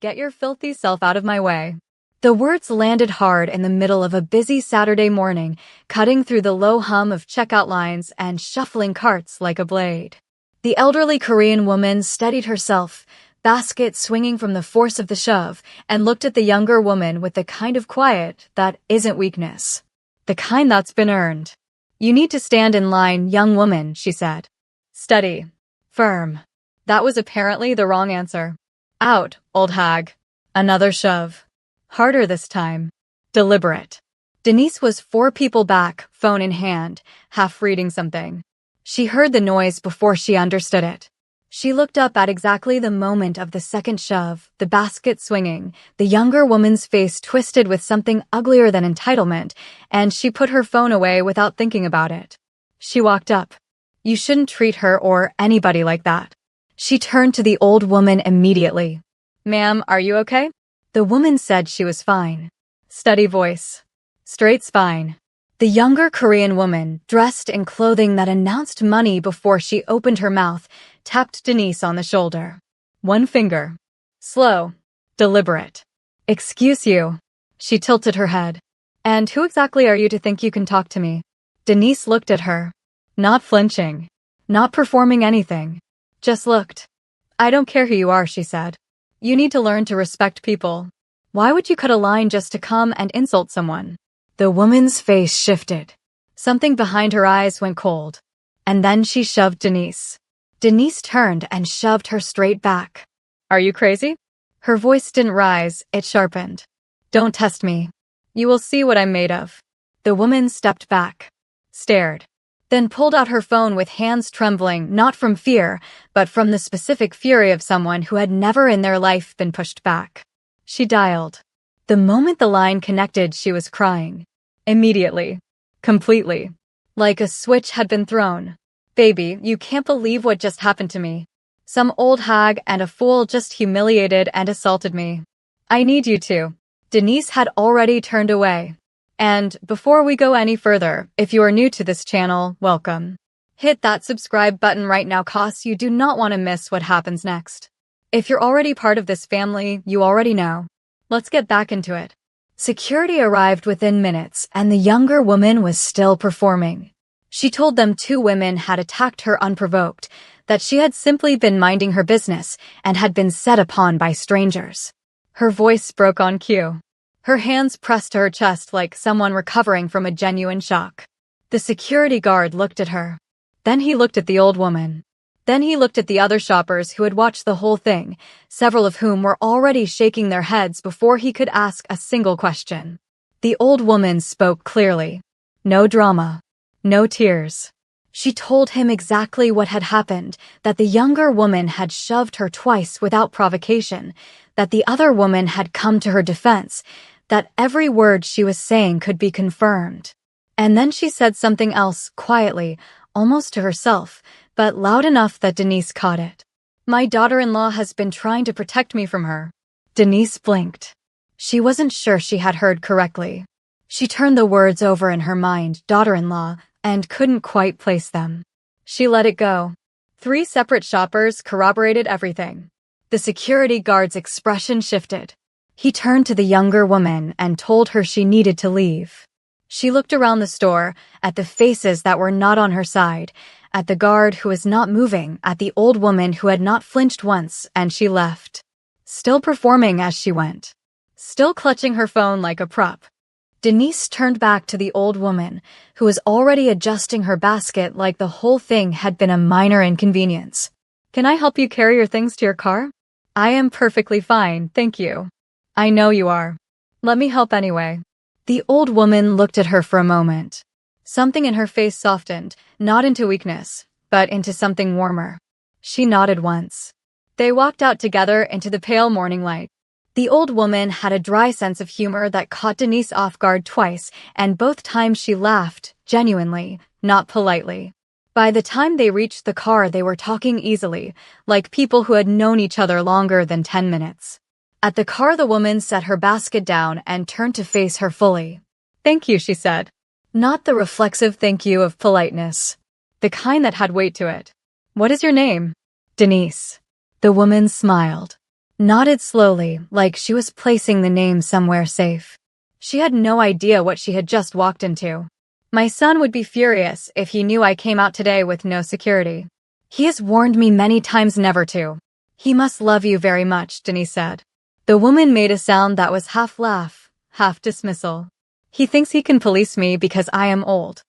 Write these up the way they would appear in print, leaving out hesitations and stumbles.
get your filthy self out of my way. The words landed hard in the middle of a busy Saturday morning, cutting through the low hum of checkout lines and shuffling carts like a blade. The elderly Korean woman steadied herself, basket swinging from the force of the shove, and looked at the younger woman with the kind of quiet that isn't weakness. The kind that's been earned. You need to stand in line, young woman, she said. Steady. Firm. That was apparently the wrong answer. Out, old hag. Another shove. Harder this time. Deliberate. Denise was 4 people back, phone in hand, half reading something. She heard the noise before she understood it. She looked up at exactly the moment of the second shove, the basket swinging, the younger woman's face twisted with something uglier than entitlement, and she put her phone away without thinking about it. She walked up. You shouldn't treat her or anybody like that. She turned to the old woman immediately. Ma'am, are you okay? The woman said she was fine. Steady voice. Straight spine. The younger Korean woman, dressed in clothing that announced money before she opened her mouth, tapped Denise on the shoulder. 1 finger. Slow. Deliberate. Excuse you. She tilted her head. And who exactly are you to think you can talk to me? Denise looked at her. Not flinching. Not performing anything. Just looked. I don't care who you are, she said. You need to learn to respect people. Why would you cut a line just to come and insult someone? The woman's face shifted. Something behind her eyes went cold. And then she shoved Denise. Denise turned and shoved her straight back. Are you crazy? Her voice didn't rise, it sharpened. Don't test me. You will see what I'm made of. The woman stepped back. Stared. Then pulled out her phone with hands trembling, not from fear, but from the specific fury of someone who had never in their life been pushed back. She dialed. The moment the line connected, she was crying. Immediately. Completely. Like a switch had been thrown. Baby, you can't believe what just happened to me. Some old hag and a fool just humiliated and assaulted me. I need you to. Denise had already turned away. And before we go any further, if you are new to this channel, welcome. Hit that subscribe button right now cause you do not want to miss what happens next. If you're already part of this family, you already know. Let's get back into it. Security arrived within minutes and the younger woman was still performing. She told them 2 women had attacked her unprovoked, that she had simply been minding her business and had been set upon by strangers. Her voice broke on cue. Her hands pressed to her chest like someone recovering from a genuine shock. The security guard looked at her. Then he looked at the old woman. Then he looked at the other shoppers who had watched the whole thing, several of whom were already shaking their heads before he could ask a single question. The old woman spoke clearly. No drama. No tears. She told him exactly what had happened, that the younger woman had shoved her twice without provocation, that the other woman had come to her defense, that every word she was saying could be confirmed. And then she said something else, quietly, almost to herself, but loud enough that Denise caught it. My daughter-in-law has been trying to protect me from her. Denise blinked. She wasn't sure she had heard correctly. She turned the words over in her mind, daughter-in-law, and couldn't quite place them. She let it go. 3 separate shoppers corroborated everything. The security guard's expression shifted. He turned to the younger woman and told her she needed to leave. She looked around the store, at the faces that were not on her side, at the guard who was not moving, at the old woman who had not flinched once, and she left. Still performing as she went. Still clutching her phone like a prop. Denise turned back to the old woman, who was already adjusting her basket like the whole thing had been a minor inconvenience. Can I help you carry your things to your car? I am perfectly fine, thank you. I know you are. Let me help anyway. The old woman looked at her for a moment. Something in her face softened, not into weakness, but into something warmer. She nodded once. They walked out together into the pale morning light. The old woman had a dry sense of humor that caught Denise off guard twice, and both times she laughed, genuinely, not politely. By the time they reached the car, they were talking easily, like people who had known each other longer than 10 minutes. At the car, the woman set her basket down and turned to face her fully. Thank you, she said. Not the reflexive thank you of politeness. The kind that had weight to it. What is your name? Denise. The woman smiled. nodded slowly, like she was placing the name somewhere safe. She had no idea what she had just walked into. My son would be furious if he knew I came out today with no security. He has warned me many times never to. He must love you very much, Denise said. The woman made a sound that was half laugh, half dismissal. He thinks he can police me because I am old.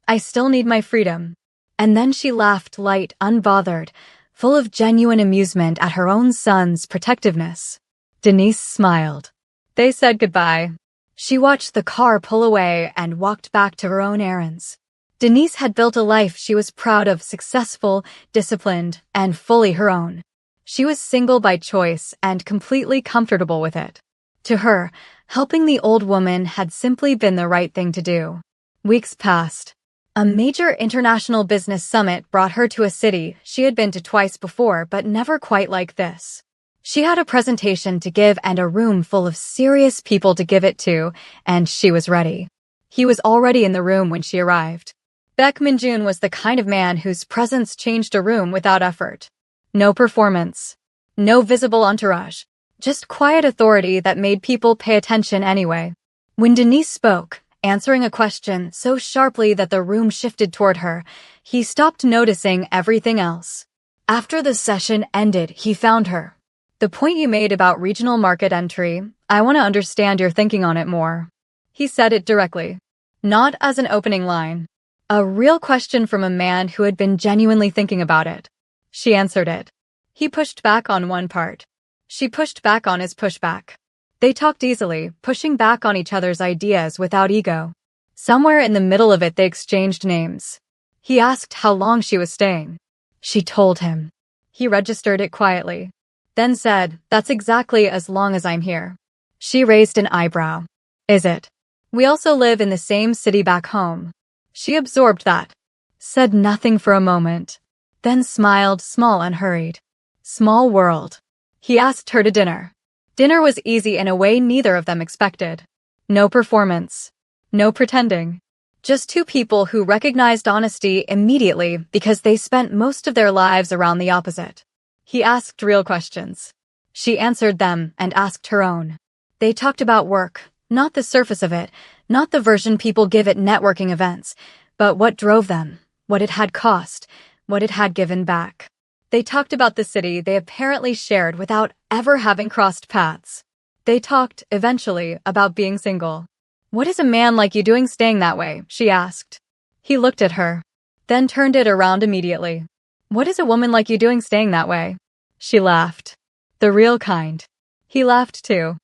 I still need my freedom. And then she laughed light, unbothered, full of genuine amusement at her own son's protectiveness. Denise smiled. They said goodbye. She watched the car pull away and walked back to her own errands. Denise had built a life she was proud of, successful, disciplined, and fully her own. She was single by choice and completely comfortable with it. To her, helping the old woman had simply been the right thing to do. Weeks passed. A major international business summit brought her to a city she had been to twice before, but never quite like this. She had a presentation to give and a room full of serious people to give it to, and she was ready. He was already in the room when she arrived. Baek Min-jun was the kind of man whose presence changed a room without effort. No performance. No visible entourage. Just quiet authority that made people pay attention anyway. When Denise spoke, answering a question so sharply that the room shifted toward her, he stopped noticing everything else. After the session ended, he found her. The point you made about regional market entry, I want to understand your thinking on it more. He said it directly. Not as an opening line. A real question from a man who had been genuinely thinking about it. She answered it. He pushed back on one part. She pushed back on his pushback. They talked easily, pushing back on each other's ideas without ego. Somewhere in the middle of it they exchanged names. He asked how long she was staying. She told him. He registered it quietly. Then said, "That's exactly as long as I'm here." She raised an eyebrow. "Is it? We also live in the same city back home." She absorbed that. Said nothing for a moment. Then smiled, small and hurried. Small world. He asked her to dinner. Dinner was easy in a way neither of them expected. No performance. No pretending. Just two people who recognized honesty immediately because they spent most of their lives around the opposite. He asked real questions. She answered them and asked her own. They talked about work, not the surface of it, not the version people give at networking events, but what drove them, what it had cost, what it had given back. They talked about the city they apparently shared without ever having crossed paths. They talked, eventually, about being single. "What is a man like you doing staying that way?" she asked. He looked at her, then turned it around immediately. "What is a woman like you doing staying that way?" She laughed. The real kind. He laughed too.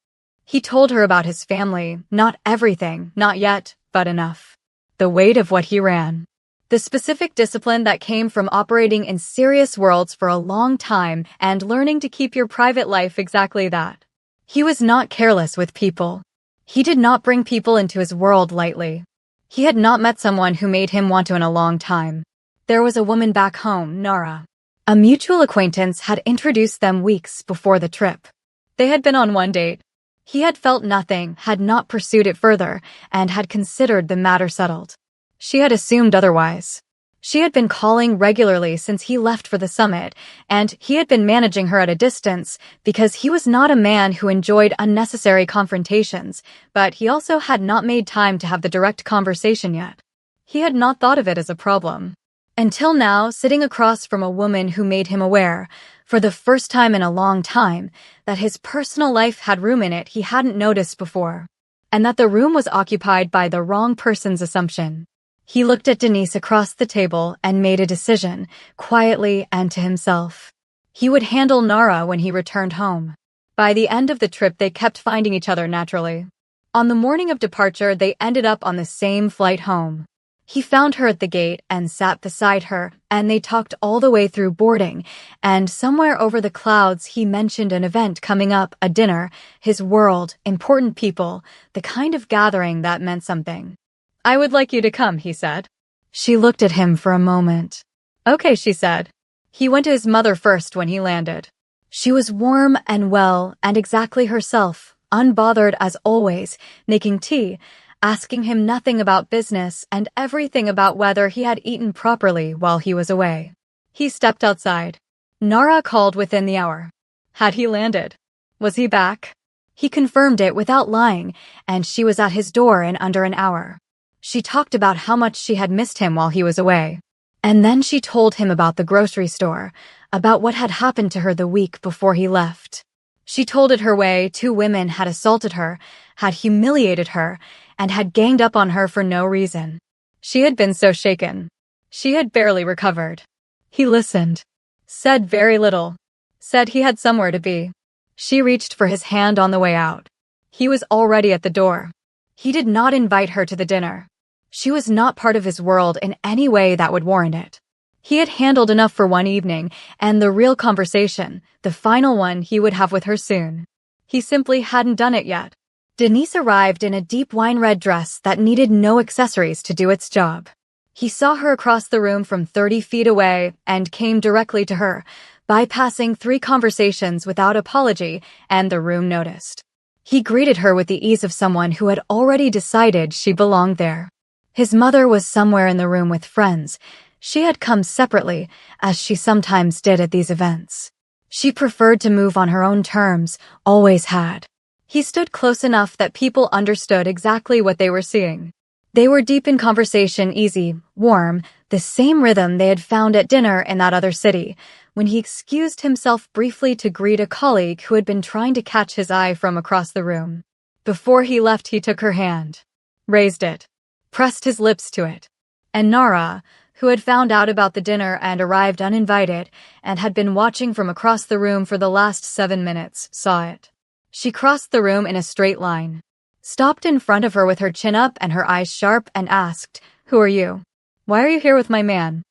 He told her about his family, not everything, not yet, but enough. The weight of what he ran. The specific discipline that came from operating in serious worlds for a long time and learning to keep your private life exactly that. He was not careless with people. He did not bring people into his world lightly. He had not met someone who made him want to in a long time. There was a woman back home, Nara. A mutual acquaintance had introduced them weeks before the trip. They had been on one date. He had felt nothing, had not pursued it further, and had considered the matter settled. She had assumed otherwise. She had been calling regularly since he left for the summit, and he had been managing her at a distance because he was not a man who enjoyed unnecessary confrontations, but he also had not made time to have the direct conversation yet. He had not thought of it as a problem. Until now, sitting across from a woman who made him aware, for the first time in a long time, that his personal life had room in it he hadn't noticed before, and that the room was occupied by the wrong person's assumption. He looked at Denise across the table and made a decision, quietly and to himself. He would handle Nara when he returned home. By the end of the trip they kept finding each other naturally. On the morning of departure they ended up on the same flight home. He found her at the gate and sat beside her, and they talked all the way through boarding, and somewhere over the clouds he mentioned an event coming up, a dinner, his world, important people, the kind of gathering that meant something. "I would like you to come," he said. She looked at him for a moment. "Okay," she said. He went to his mother first when he landed. She was warm and well and exactly herself, unbothered as always, making tea, asking him nothing about business and everything about whether he had eaten properly while he was away. He stepped outside. Nara called within the hour. Had he landed? Was he back? He confirmed it without lying, and she was at his door in under an hour. She talked about how much she had missed him while he was away. And then she told him about the grocery store, about what had happened to her the week before he left. She told it her way. 2 women had assaulted her, had humiliated her, and had ganged up on her for no reason. She had been so shaken. She had barely recovered. He listened. Said very little. Said he had somewhere to be. She reached for his hand on the way out. He was already at the door. He did not invite her to the dinner. She was not part of his world in any way that would warrant it. He had handled enough for one evening, and the real conversation, the final one, he would have with her soon. He simply hadn't done it yet. Denise arrived in a deep wine-red dress that needed no accessories to do its job. He saw her across the room from 30 feet away and came directly to her, bypassing 3 conversations without apology, and the room noticed. He greeted her with the ease of someone who had already decided she belonged there. His mother was somewhere in the room with friends. She had come separately, as she sometimes did at these events. She preferred to move on her own terms, always had. He stood close enough that people understood exactly what they were seeing. They were deep in conversation, easy, warm, the same rhythm they had found at dinner in that other city, when he excused himself briefly to greet a colleague who had been trying to catch his eye from across the room. Before he left, he took her hand, raised it, pressed his lips to it. And Nara, who had found out about the dinner and arrived uninvited and had been watching from across the room for the last 7 minutes, saw it. She crossed the room in a straight line, stopped in front of her with her chin up and her eyes sharp, and asked, "Who are you? Why are you here with my man?"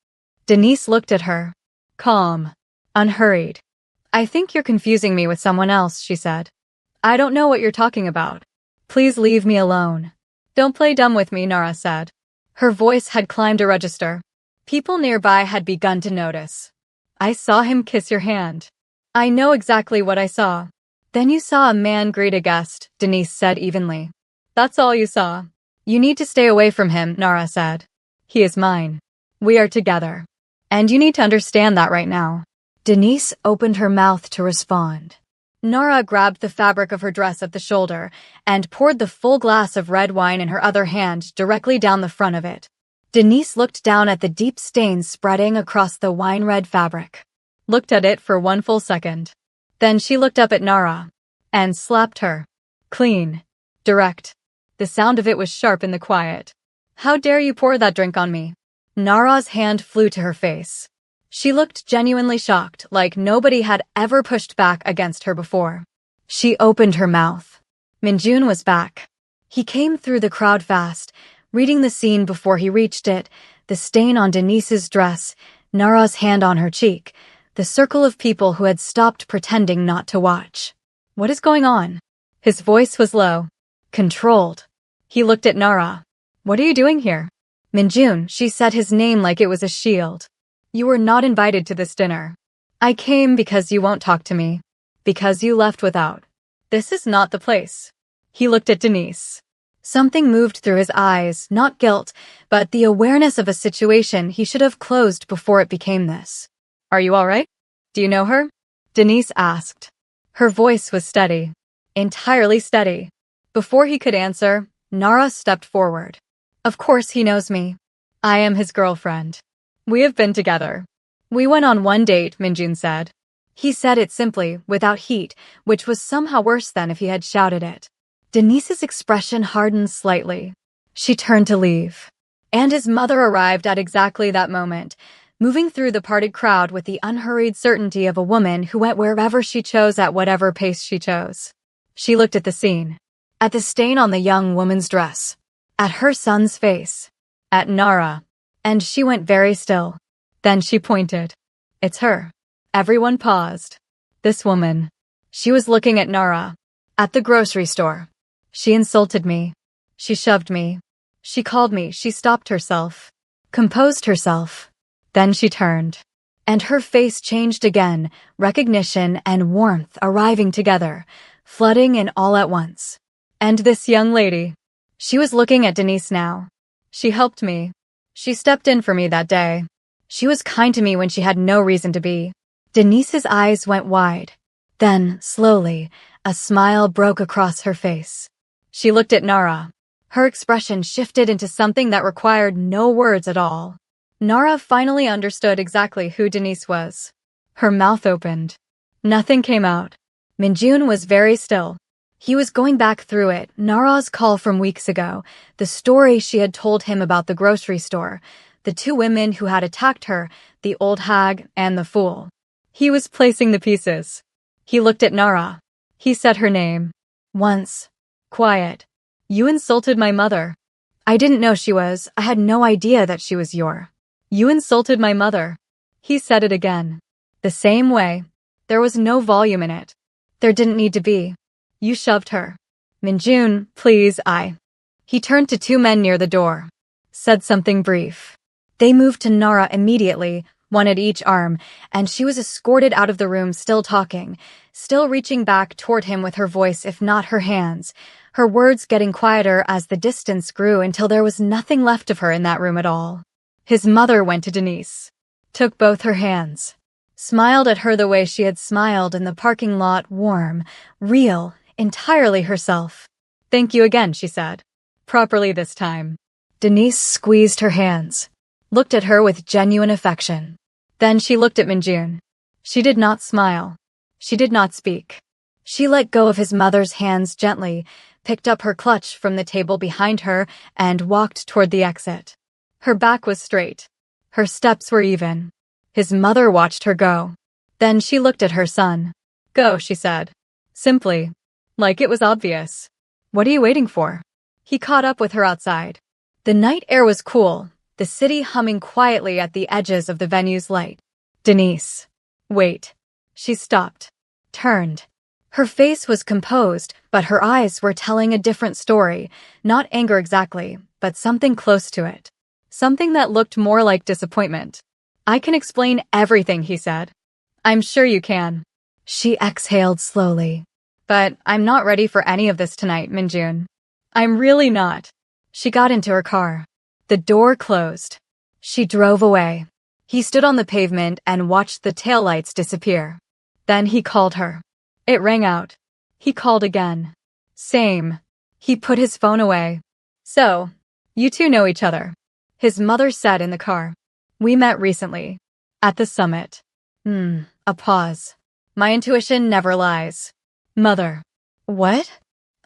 Denise looked at her, calm, unhurried. "I think you're confusing me with someone else," she said. "I don't know what you're talking about. Please leave me alone." "Don't play dumb with me," Nara said. Her voice had climbed a register. People nearby had begun to notice. "I saw him kiss your hand." "I know exactly what I saw." "Then you saw a man greet a guest," Denise said evenly. "That's all you saw." "You need to stay away from him," Nara said. "He is mine. We are together. And you need to understand that right now." Denise opened her mouth to respond. Nara grabbed the fabric of her dress at the shoulder and poured the full glass of red wine in her other hand directly down the front of it. Denise looked down at the deep stains spreading across the wine-red fabric. Looked at it for 1 full second. Then she looked up at Nara and slapped her. Clean. Direct. The sound of it was sharp in the quiet. "How dare you pour that drink on me?" Nara's hand flew to her face. She looked genuinely shocked, like nobody had ever pushed back against her before. She opened her mouth. Minjun was back. He came through the crowd fast, reading the scene before he reached it, the stain on Denise's dress, Nara's hand on her cheek, the circle of people who had stopped pretending not to watch. "What is going on?" His voice was low, controlled. He looked at Nara. "What are you doing here?" "Minjun," she said his name like it was a shield. "You were not invited to this dinner. I came because you won't talk to me. Because you left without. This is not the place." He looked at Denise. Something moved through his eyes, not guilt, but the awareness of a situation he should have closed before it became this. "Are you all right? Do you know her?" Denise asked. Her voice was steady. Entirely steady. Before he could answer, Nara stepped forward. "Of course he knows me. I am his girlfriend. We have been together. We went on 1 date," Minjun said. He said it simply, without heat, which was somehow worse than if he had shouted it. Denise's expression hardened slightly. She turned to leave. And his mother arrived at exactly that moment, moving through the parted crowd with the unhurried certainty of a woman who went wherever she chose at whatever pace she chose. She looked at the scene. At the stain on the young woman's dress. At her son's face. At Nara. And she went very still. Then she pointed. "It's her." Everyone paused. This woman. She was looking at Nara. At the grocery store. She insulted me. She shoved me. She called me. She stopped herself. Composed herself. Then she turned. And her face changed again, recognition and warmth arriving together, flooding in all at once. And this young lady. She was looking at Denise now. She helped me. She stepped in for me that day. She was kind to me when she had no reason to be. Denise's eyes went wide. Then, slowly, A smile broke across her face. She looked at Nara. Her expression shifted into something that required no words at all. Nara finally understood exactly who Denise was. Her mouth opened. Nothing came out. Minjun was very still. He was going back through it, Nara's call from weeks ago, the story she had told him about the grocery store, the two women who had attacked her, the old hag and the fool. He was placing the pieces. He looked at Nara. He said her name. Once. Quiet. You insulted my mother. I didn't know she was. I had no idea that she was your. You insulted my mother. He said it again. The same way. There was no volume in it. There didn't need to be. You shoved her. Minjun, please, He turned to two men near the door. Said something brief. They moved to Nara immediately, one at each arm, and she was escorted out of the room still talking, still reaching back toward him with her voice if not her hands, her words getting quieter as the distance grew until there was nothing left of her in that room at all. His mother went to Denise. Took both her hands. Smiled at her the way she had smiled in the parking lot, warm, real, entirely herself. Thank you again, she said. Properly this time. Denise squeezed her hands. Looked at her with genuine affection. Then she looked at Minjun. She did not smile. She did not speak. She let go of his mother's hands gently, picked up her clutch from the table behind her, and walked toward the exit. Her back was straight. Her steps were even. His mother watched her go. Then she looked at her son. Go, she said. Simply. Like it was obvious. What are you waiting for? He caught up with her outside. The night air was cool, the city humming quietly at the edges of the venue's light. Denise. Wait. She stopped. Turned. Her face was composed, but her eyes were telling a different story, not anger exactly, but something close to it. Something that looked more like disappointment. I can explain everything, he said. I'm sure you can. She exhaled slowly. But I'm not ready for any of this tonight, Minjun. I'm really not. She got into her car. The door closed. She drove away. He stood on the pavement and watched the taillights disappear. Then he called her. It rang out. He called again. Same. He put his phone away. So, you two know each other. His mother said in the car. We met recently. At the summit. A pause. My intuition never lies. Mother. What?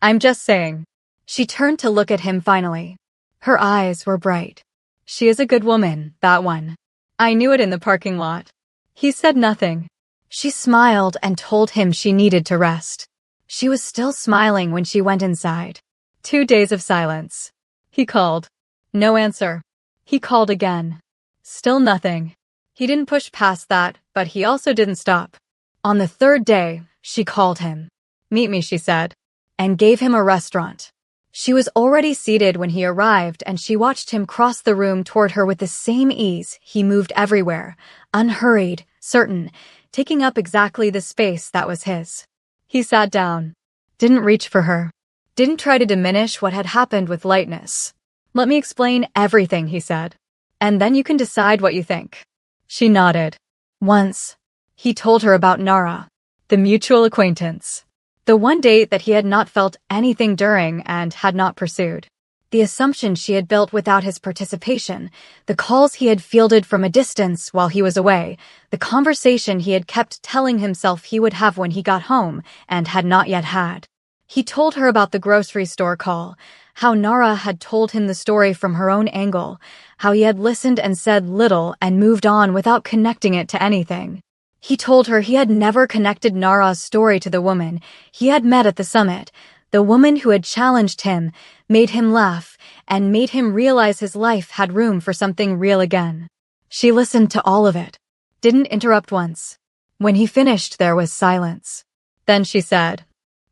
I'm just saying. She turned to look at him finally. Her eyes were bright. She is a good woman, that one. I knew it in the parking lot. He said nothing. She smiled and told him she needed to rest. She was still smiling when she went inside. 2 days of silence. He called. No answer. He called again. Still nothing. He didn't push past that, but he also didn't stop. On the 3rd day, she called him. Meet me, she said, and gave him a restaurant. She was already seated when he arrived, and she watched him cross the room toward her with the same ease. He moved everywhere, unhurried, certain, taking up exactly the space that was his. He sat down. Didn't reach for her. Didn't try to diminish what had happened with lightness. Let me explain everything, he said. And then you can decide what you think. She nodded. Once, he told her about Nara, the mutual acquaintance. The one date that he had not felt anything during and had not pursued. The assumption she had built without his participation, the calls he had fielded from a distance while he was away, the conversation he had kept telling himself he would have when he got home and had not yet had. He told her about the grocery store call, how Nara had told him the story from her own angle, how he had listened and said little and moved on without connecting it to anything. He told her he had never connected Nara's story to the woman he had met at the summit, the woman who had challenged him, made him laugh, and made him realize his life had room for something real again. She listened to all of it. Didn't interrupt once. When he finished, there was silence. Then she said,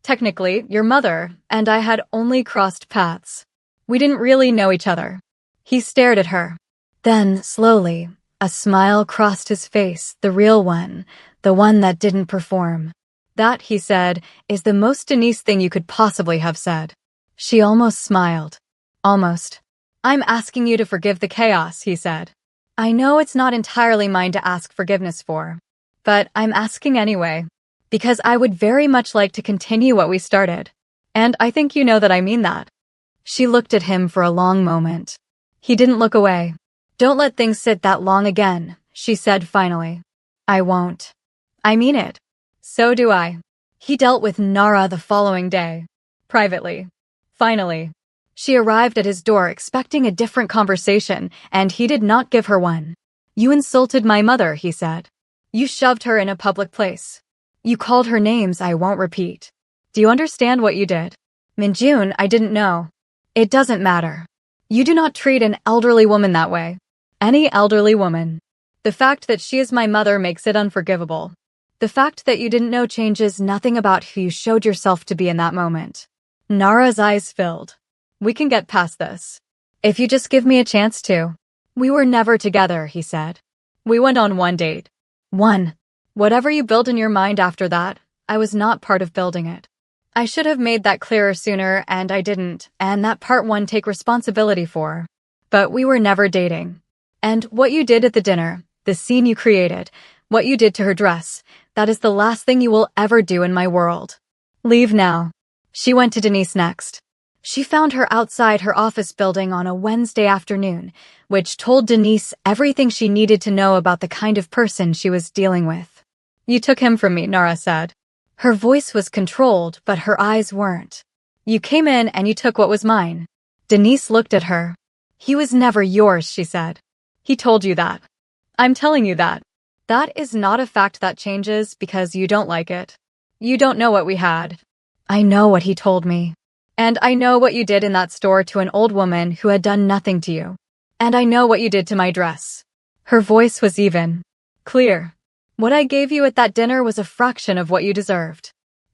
Technically, your mother and I had only crossed paths. We didn't really know each other. He stared at her. Then, slowly, a smile crossed his face, the real one, the one that didn't perform. That, he said, is the most Denise thing you could possibly have said. She almost smiled. Almost. I'm asking you to forgive the chaos, he said. I know it's not entirely mine to ask forgiveness for, but I'm asking anyway. Because I would very much like to continue what we started. And I think you know that I mean that. She looked at him for a long moment. He didn't look away. Don't let things sit that long again, she said finally. I won't. I mean it. So do I. He dealt with Nara the following day. Privately. Finally. She arrived at his door expecting a different conversation, and he did not give her one. You insulted my mother, he said. You shoved her in a public place. You called her names I won't repeat. Do you understand what you did? Minjun, I didn't know. It doesn't matter. You do not treat an elderly woman that way. Any elderly woman. The fact that she is my mother makes it unforgivable. The fact that you didn't know changes nothing about who you showed yourself to be in that moment. Nara's eyes filled. We can get past this. If you just give me a chance to. We were never together, he said. We went on one date. One. Whatever you build in your mind after that, I was not part of building it. I should have made that clearer sooner, and I didn't, and that part one take responsibility for. But we were never dating. And what you did at the dinner, the scene you created, what you did to her dress, that is the last thing you will ever do in my world. Leave now. She went to Denise next. She found her outside her office building on a Wednesday afternoon, which told Denise everything she needed to know about the kind of person she was dealing with. You took him from me, Nara said. Her voice was controlled, but her eyes weren't. You came in and you took what was mine. Denise looked at her. He was never yours, she said. He told you that. I'm telling you that. That is not a fact that changes because you don't like it. You don't know what we had. I know what he told me. And I know what you did in that store to an old woman who had done nothing to you. And I know what you did to my dress. Her voice was even. Clear. What I gave you at that dinner was a fraction of what you deserved.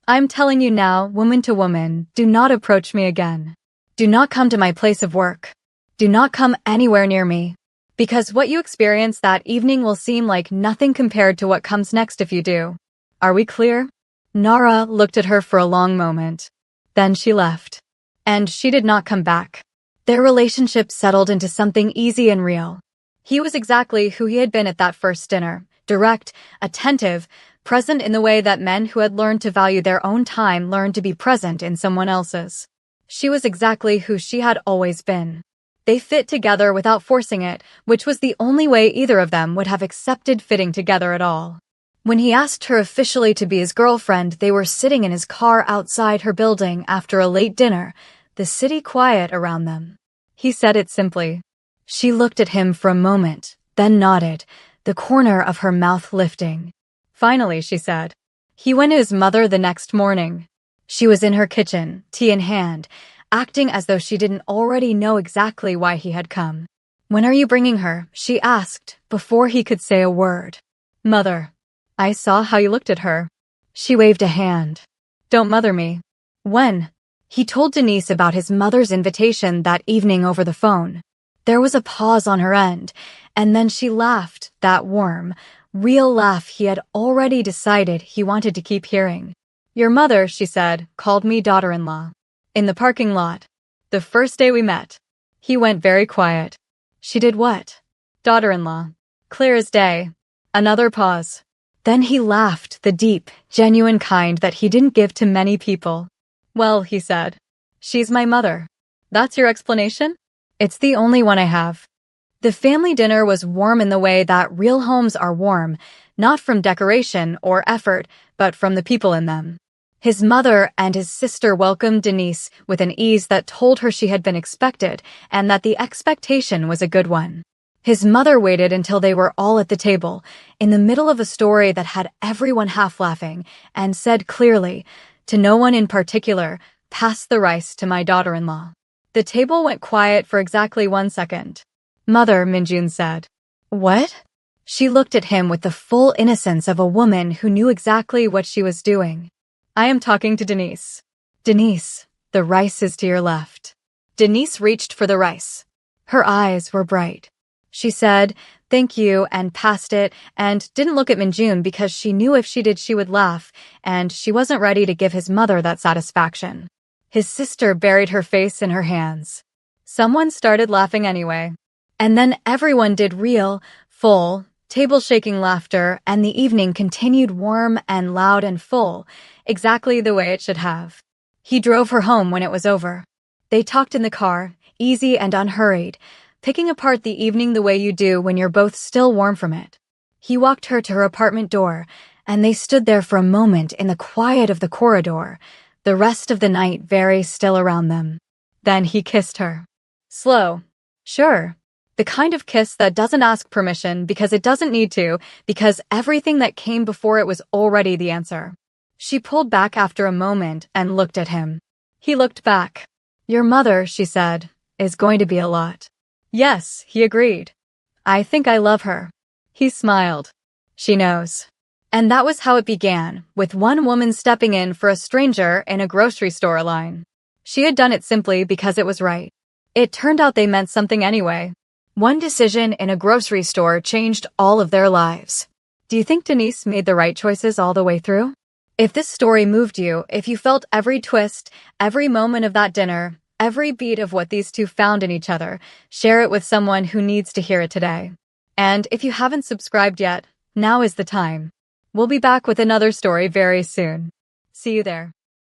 I'm telling you now, woman to woman, do not approach me again. Do not come to my place of work. Do not come anywhere near me. Because what you experienced that evening will seem like nothing compared to what comes next if you do. Are we clear? Nara looked at her for a long moment. Then she left. And she did not come back. Their relationship settled into something easy and real. He was exactly who he had been at that first dinner. Direct, attentive, present in the way that men who had learned to value their own time learned to be present in someone else's. She was exactly who she had always been. They fit together without forcing it, which was the only way either of them would have accepted fitting together at all. When he asked her officially to be his girlfriend, they were sitting in his car outside her building after a late dinner, the city quiet around them. He said it simply. She looked at him for a moment, then nodded, the corner of her mouth lifting. Finally, she said. He went to his mother the next morning. She was in her kitchen, tea in hand, acting as though she didn't already know exactly why he had come. When are you bringing her? She asked, before he could say a word. Mother. I saw how you looked at her. She waved a hand. Don't mother me. When? He told Denise about his mother's invitation that evening over the phone. There was a pause on her end, and then she laughed, that warm, real laugh he had already decided he wanted to keep hearing. Your mother, she said, called me daughter-in-law. In the parking lot. The first day we met. He went very quiet. She did what? Daughter-in-law. Clear as day. Another pause. Then he laughed, the deep, genuine kind that he didn't give to many people. Well, he said. She's my mother. That's your explanation? It's the only one I have. The family dinner was warm in the way that real homes are warm, not from decoration or effort, but from the people in them. His mother and his sister welcomed Denise with an ease that told her she had been expected and that the expectation was a good one. His mother waited until they were all at the table, in the middle of a story that had everyone half laughing, and said clearly, to no one in particular, pass the rice to my daughter-in-law. The table went quiet for exactly 1 second. Mother, Minjun said. What? She looked at him with the full innocence of a woman who knew exactly what she was doing. I am talking to Denise. Denise, the rice is to your left. Denise reached for the rice. Her eyes were bright. She said, thank you, and passed it, and didn't look at Minjun because she knew if she did she would laugh, and she wasn't ready to give his mother that satisfaction. His sister buried her face in her hands. Someone started laughing anyway. And then everyone did real, full, table-shaking laughter, and the evening continued warm and loud and full, exactly the way it should have. He drove her home when it was over. They talked in the car, easy and unhurried, picking apart the evening the way you do when you're both still warm from it. He walked her to her apartment door, and they stood there for a moment in the quiet of the corridor, the rest of the night very still around them. Then he kissed her. Slow. Sure. The kind of kiss that doesn't ask permission because it doesn't need to, because everything that came before it was already the answer. She pulled back after a moment and looked at him. He looked back. Your mother, she said, is going to be a lot. Yes, he agreed. I think I love her. He smiled. She knows. And that was how it began, with one woman stepping in for a stranger in a grocery store line. She had done it simply because it was right. It turned out they meant something anyway. One decision in a grocery store changed all of their lives. Do you think Denise made the right choices all the way through? If this story moved you, if you felt every twist, every moment of that dinner, every beat of what these two found in each other, share it with someone who needs to hear it today. And if you haven't subscribed yet, now is the time. We'll be back with another story very soon. See you there.